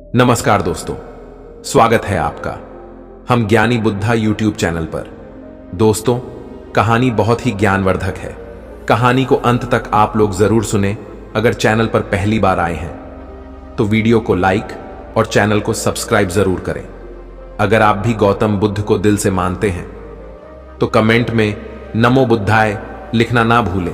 नमस्कार दोस्तों, स्वागत है आपका हम ज्ञानी बुद्धा यूट्यूब चैनल पर। दोस्तों, कहानी बहुत ही ज्ञानवर्धक है। कहानी को अंत तक आप लोग जरूर सुने। अगर चैनल पर पहली बार आए हैं तो वीडियो को लाइक और चैनल को सब्सक्राइब जरूर करें। अगर आप भी गौतम बुद्ध को दिल से मानते हैं तो कमेंट में नमो बुद्धाय लिखना ना भूलें।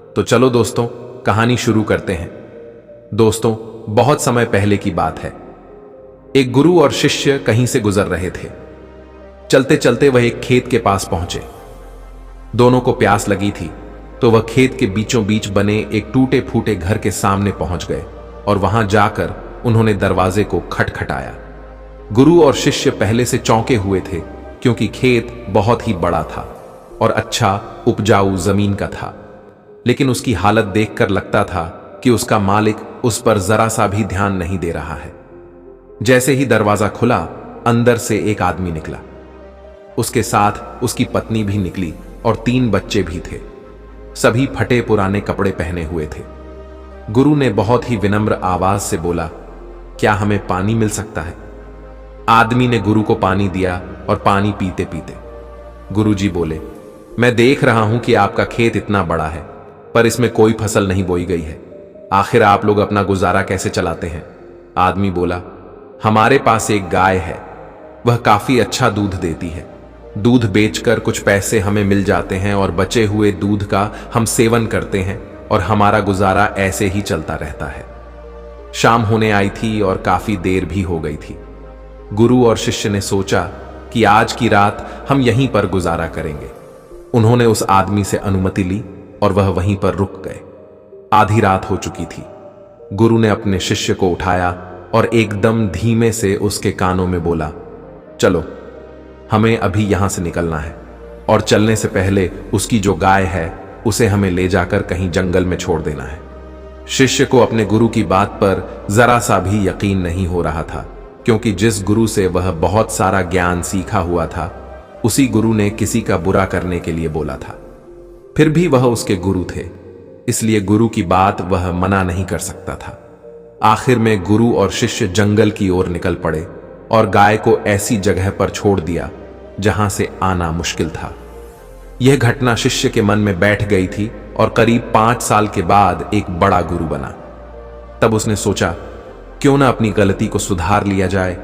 तो चलो दोस्तों, कहानी शुरू करते हैं। दोस्तों, बहुत समय पहले की बात है। एक गुरु और शिष्य कहीं से गुजर रहे थे। चलते चलते वह एक खेत के पास पहुंचे। दोनों को प्यास लगी थी तो वह खेत के बीचों बीच बने एक टूटे फूटे घर के सामने पहुंच गए और वहां जाकर उन्होंने दरवाजे को खटखटाया। गुरु और शिष्य पहले से चौंके हुए थे क्योंकि खेत बहुत ही बड़ा था और अच्छा उपजाऊ जमीन का था, लेकिन उसकी हालत देखकर लगता था कि उसका मालिक उस पर जरा सा भी ध्यान नहीं दे रहा है। जैसे ही दरवाजा खुला, अंदर से एक आदमी निकला। उसके साथ उसकी पत्नी भी निकली और 3 बच्चे भी थे। सभी फटे पुराने कपड़े पहने हुए थे। गुरु ने बहुत ही विनम्र आवाज से बोला, क्या हमें पानी मिल सकता है? आदमी ने गुरु को पानी दिया और पानी पीते पीते गुरु जी बोले, मैं देख रहा हूं कि आपका खेत इतना बड़ा है पर इसमें कोई फसल नहीं बोई गई है। आखिर आप लोग अपना गुजारा कैसे चलाते हैं? आदमी बोला, हमारे पास एक गाय है, वह काफी अच्छा दूध देती है। दूध बेचकर कुछ पैसे हमें मिल जाते हैं और बचे हुए दूध का हम सेवन करते हैं और हमारा गुजारा ऐसे ही चलता रहता है। शाम होने आई थी और काफी देर भी हो गई थी। गुरु और शिष्य ने सोचा कि आज की रात हम यहीं पर गुजारा करेंगे। उन्होंने उस आदमी से अनुमति ली और वह वहीं पर रुक गए। आधी रात हो चुकी थी। गुरु ने अपने शिष्य को उठाया और एकदम धीमे से उसके कानों में बोला, चलो, हमें अभी यहां से निकलना है और चलने से पहले उसकी जो गाय है उसे हमें ले जाकर कहीं जंगल में छोड़ देना है। शिष्य को अपने गुरु की बात पर जरा सा भी यकीन नहीं हो रहा था, क्योंकि जिस गुरु से वह बहुत सारा ज्ञान सीखा हुआ था, उसी गुरु ने किसी का बुरा करने के लिए बोला था। फिर भी वह उसके गुरु थे, इसलिए गुरु की बात वह मना नहीं कर सकता था। आखिर में गुरु और शिष्य जंगल की ओर निकल पड़े और गाय को ऐसी जगह पर छोड़ दिया जहां से आना मुश्किल था। यह घटना शिष्य के मन में बैठ गई थी और करीब 5 साल के बाद एक बड़ा गुरु बना। तब उसने सोचा, क्यों ना अपनी गलती को सुधार लिया जाए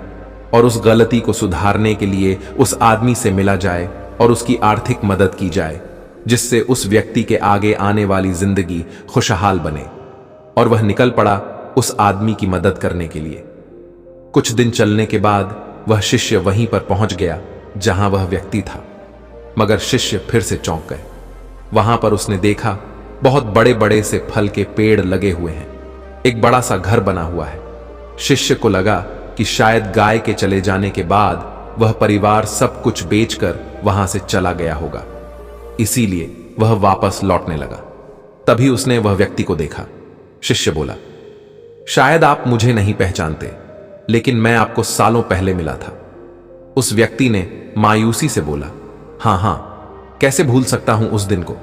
और उस गलती को सुधारने के लिए उस आदमी से मिला जाए और उसकी आर्थिक मदद की जाए, जिससे उस व्यक्ति के आगे आने वाली जिंदगी खुशहाल बने। और वह निकल पड़ा उस आदमी की मदद करने के लिए। कुछ दिन चलने के बाद वह शिष्य वहीं पर पहुंच गया जहां वह व्यक्ति था, मगर शिष्य फिर से चौंक गए। वहां पर उसने देखा बहुत बड़े बड़े से फल के पेड़ लगे हुए हैं, एक बड़ा सा घर बना हुआ है। शिष्य को लगा कि शायद गाय के चले जाने के बाद वह परिवार सब कुछ बेचकर वहां से चला गया होगा, इसीलिए वह वापस लौटने लगा। तभी उसने वह व्यक्ति को देखा। शिष्य बोला, शायद आप मुझे नहीं पहचानते, लेकिन मैं आपको सालों पहले मिला था। उस व्यक्ति ने मायूसी से बोला, हां, कैसे भूल सकता हूं उस दिन को।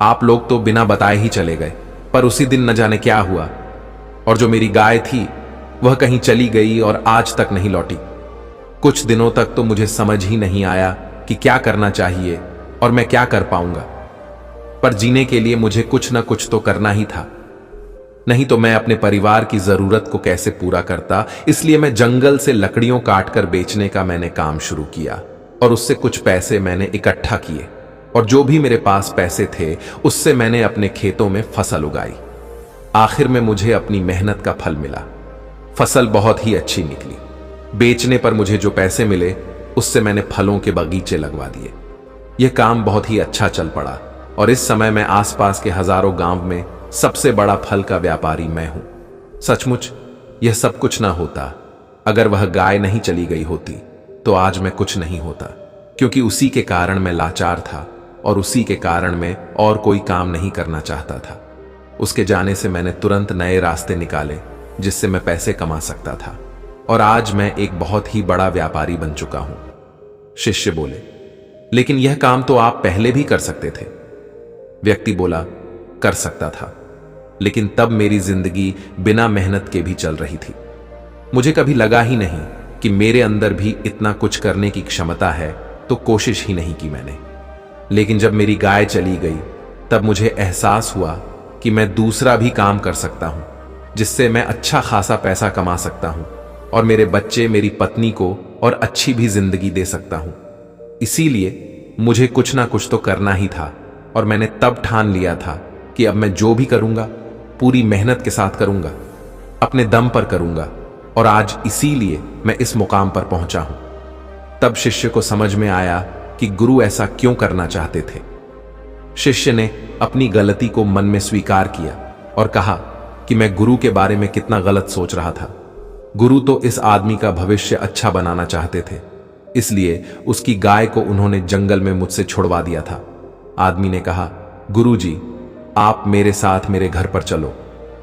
आप लोग तो बिना बताए ही चले गए, पर उसी दिन न जाने क्या हुआ, और जो मेरी गाय थी वह कहीं चली गई और आज तक नहीं लौटी। कुछ दिनों तक तो मुझे समझ ही नहीं आया कि क्या करना चाहिए और मैं क्या कर पाऊंगा, पर जीने के लिए मुझे कुछ ना कुछ तो करना ही था, नहीं तो मैं अपने परिवार की जरूरत को कैसे पूरा करता। इसलिए मैं जंगल से लकड़ियों काटकर बेचने का मैंने काम शुरू किया और उससे कुछ पैसे मैंने इकट्ठा किए, और जो भी मेरे पास पैसे थे उससे मैंने अपने खेतों में फसल उगाई। आखिर में मुझे अपनी मेहनत का फल मिला। फसल बहुत ही अच्छी निकली। बेचने पर मुझे जो पैसे मिले उससे मैंने फलों के बगीचे लगवा दिए। यह काम बहुत ही अच्छा चल पड़ा और इस समय मैं आसपास के हजारों गांव में सबसे बड़ा फल का व्यापारी मैं हूं। सचमुच यह सब कुछ ना होता अगर वह गाय नहीं चली गई होती, तो आज मैं कुछ नहीं होता, क्योंकि उसी के कारण मैं लाचार था और उसी के कारण मैं और कोई काम नहीं करना चाहता था। उसके जाने से मैंने तुरंत नए रास्ते निकाले जिससे मैं पैसे कमा सकता था, और आज मैं एक बहुत ही बड़ा व्यापारी बन चुका हूं। शिष्य बोले, लेकिन यह काम तो आप पहले भी कर सकते थे। व्यक्ति बोला, कर सकता था, लेकिन तब मेरी जिंदगी बिना मेहनत के भी चल रही थी। मुझे कभी लगा ही नहीं कि मेरे अंदर भी इतना कुछ करने की क्षमता है, तो कोशिश ही नहीं की मैंने। लेकिन जब मेरी गाय चली गई तब मुझे एहसास हुआ कि मैं दूसरा भी काम कर सकता हूं, जिससे मैं अच्छा खासा पैसा कमा सकता हूं और मेरे बच्चे, मेरी पत्नी को और अच्छी भी जिंदगी दे सकता हूं। इसीलिए मुझे कुछ ना कुछ तो करना ही था और मैंने तब ठान लिया था कि अब मैं जो भी करूंगा पूरी मेहनत के साथ करूंगा, अपने दम पर करूंगा, और आज इसीलिए मैं इस मुकाम पर पहुंचा हूं। तब शिष्य को समझ में आया कि गुरु ऐसा क्यों करना चाहते थे। शिष्य ने अपनी गलती को मन में स्वीकार किया और कहा कि मैं गुरु के बारे में कितना गलत सोच रहा था। गुरु तो इस आदमी का भविष्य अच्छा बनाना चाहते थे, इसलिए उसकी गाय को उन्होंने जंगल में मुझसे छुड़वा दिया था। आदमी ने कहा, गुरुजी, आप मेरे साथ मेरे घर पर चलो।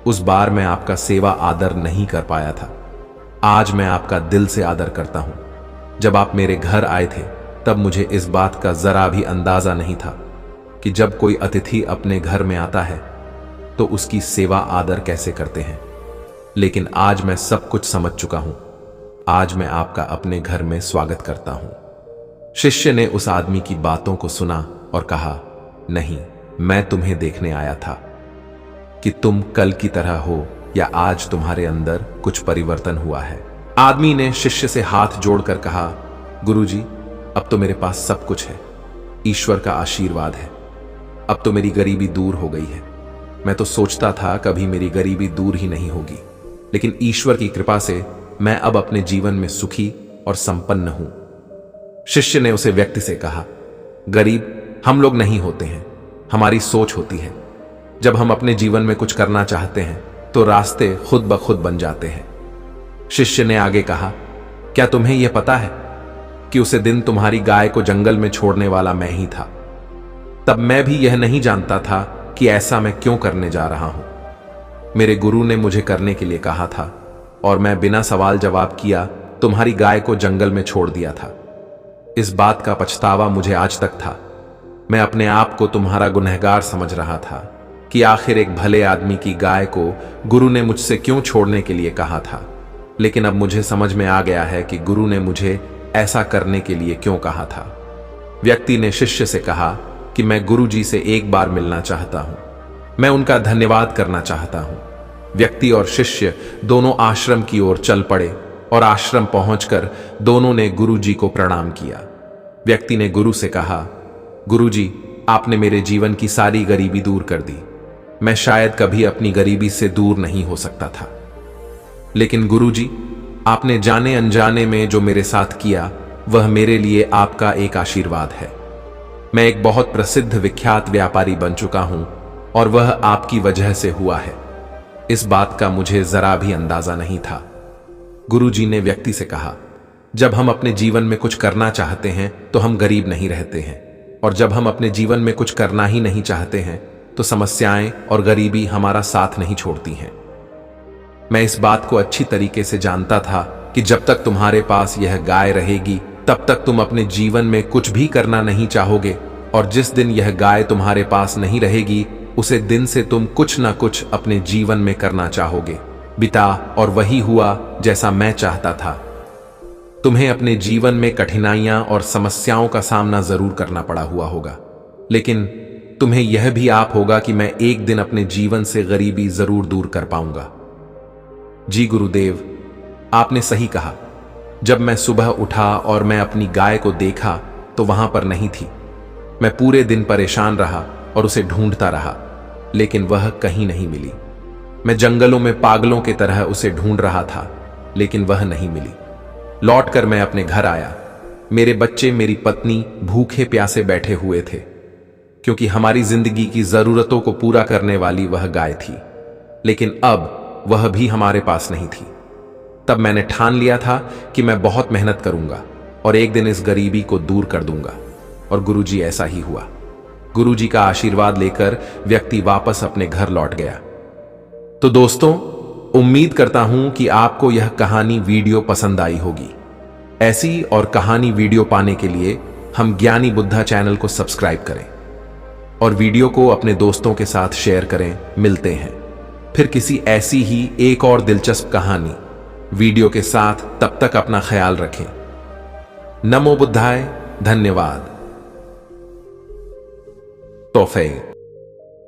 उस बार मैं आपका सेवा आदर नहीं कर पाया था, आज मैं आपका दिल से आदर करता हूं। जब आप मेरे घर आए थे तब मुझे इस बात का जरा भी अंदाजा नहीं था कि जब कोई अतिथि अपने घर में आता है तो उसकी सेवा आदर कैसे करते हैं। लेकिन आज मैं सब कुछ समझ चुका हूं। आज मैं आपका अपने घर में स्वागत करता हूं। शिष्य ने उस आदमी की बातों को सुना और कहा, नहीं, मैं तुम्हें देखने आया था कि तुम कल की तरह हो या आज तुम्हारे अंदर कुछ परिवर्तन हुआ है। आदमी ने शिष्य से हाथ जोड़कर कहा, गुरुजी, अब तो मेरे पास सब कुछ है, ईश्वर का आशीर्वाद है। अब तो मेरी गरीबी दूर हो गई है। मैं तो सोचता था कभी मेरी गरीबी दूर ही नहीं होगी, लेकिन ईश्वर की कृपा से मैं अब अपने जीवन में सुखी और संपन्न हूं। शिष्य ने उसे व्यक्ति से कहा, गरीब हम लोग नहीं होते हैं, हमारी सोच होती है। जब हम अपने जीवन में कुछ करना चाहते हैं तो रास्ते खुद ब खुद बन जाते हैं। शिष्य ने आगे कहा, क्या तुम्हें यह पता है कि उसे दिन तुम्हारी गाय को जंगल में छोड़ने वाला मैं ही था। तब मैं भी यह नहीं जानता था कि ऐसा मैं क्यों करने जा रहा हूं। मेरे गुरु ने मुझे करने के लिए कहा था और मैं बिना सवाल जवाब किया तुम्हारी गाय को जंगल में छोड़ दिया था। इस बात का पछतावा मुझे आज तक था। मैं अपने आप को तुम्हारा गुनहगार समझ रहा था कि आखिर एक भले आदमी की गाय को गुरु ने मुझसे क्यों छोड़ने के लिए कहा था। लेकिन अब मुझे समझ में आ गया है कि गुरु ने मुझे ऐसा करने के लिए क्यों कहा था। व्यक्ति ने शिष्य से कहा कि मैं गुरु जी से एक बार मिलना चाहता हूं, मैं उनका धन्यवाद करना चाहता हूं। व्यक्ति और शिष्य दोनों आश्रम की ओर चल पड़े और आश्रम पहुंचकर दोनों ने गुरु जी को प्रणाम किया। व्यक्ति ने गुरु से कहा, गुरु जी, आपने मेरे जीवन की सारी गरीबी दूर कर दी। मैं शायद कभी अपनी गरीबी से दूर नहीं हो सकता था, लेकिन गुरु जी, आपने जाने अनजाने में जो मेरे साथ किया वह मेरे लिए आपका एक आशीर्वाद है। मैं एक बहुत प्रसिद्ध विख्यात व्यापारी बन चुका हूं और वह आपकी वजह से हुआ है। इस बात का मुझे जरा भी अंदाजा नहीं था। गुरुजी ने व्यक्ति से कहा, जब हम अपने जीवन में कुछ करना चाहते हैं तो हम गरीब नहीं रहते हैं, और जब हम अपने जीवन में कुछ करना ही नहीं चाहते हैं तो समस्याएं और गरीबी हमारा साथ नहीं छोड़ती हैं। मैं इस बात को अच्छी तरीके से जानता था कि जब तक तुम्हारे पास यह गाय रहेगी तब तक तुम अपने जीवन में कुछ भी करना नहीं चाहोगे, और जिस दिन यह गाय तुम्हारे पास नहीं रहेगी उसे दिन से तुम कुछ ना कुछ अपने जीवन में करना चाहोगे बिता। और वही हुआ जैसा मैं चाहता था। तुम्हें अपने जीवन में कठिनाइयां और समस्याओं का सामना जरूर करना पड़ा हुआ होगा, लेकिन तुम्हें यह भी आप होगा कि मैं एक दिन अपने जीवन से गरीबी जरूर दूर कर पाऊंगा। जी गुरुदेव, आपने सही कहा। जब मैं सुबह उठा और मैं अपनी गाय को देखा तो वहां पर नहीं थी। मैं पूरे दिन परेशान रहा और उसे ढूंढता रहा, लेकिन वह कहीं नहीं मिली। मैं जंगलों में पागलों की तरह उसे ढूंढ रहा था, लेकिन वह नहीं मिली। लौटकर मैं अपने घर आया। मेरे बच्चे, मेरी पत्नी भूखे प्यासे बैठे हुए थे, क्योंकि हमारी जिंदगी की जरूरतों को पूरा करने वाली वह गाय थी, लेकिन अब वह भी हमारे पास नहीं थी। तब मैंने ठान लिया था कि मैं बहुत मेहनत करूंगा और एक दिन इस गरीबी को दूर कर दूंगा, और गुरुजी ऐसा ही हुआ। गुरुजी का आशीर्वाद लेकर व्यक्ति वापस अपने घर लौट गया। तो दोस्तों, उम्मीद करता हूं कि आपको यह कहानी वीडियो पसंद आई होगी। ऐसी और कहानी वीडियो पाने के लिए हम ज्ञानी बुद्धा चैनल को सब्सक्राइब करें और वीडियो को अपने दोस्तों के साथ शेयर करें। मिलते हैं फिर किसी ऐसी ही एक और दिलचस्प कहानी वीडियो के साथ। तब तक अपना ख्याल रखें। नमो बुद्धाय। धन्यवाद। तौफीक।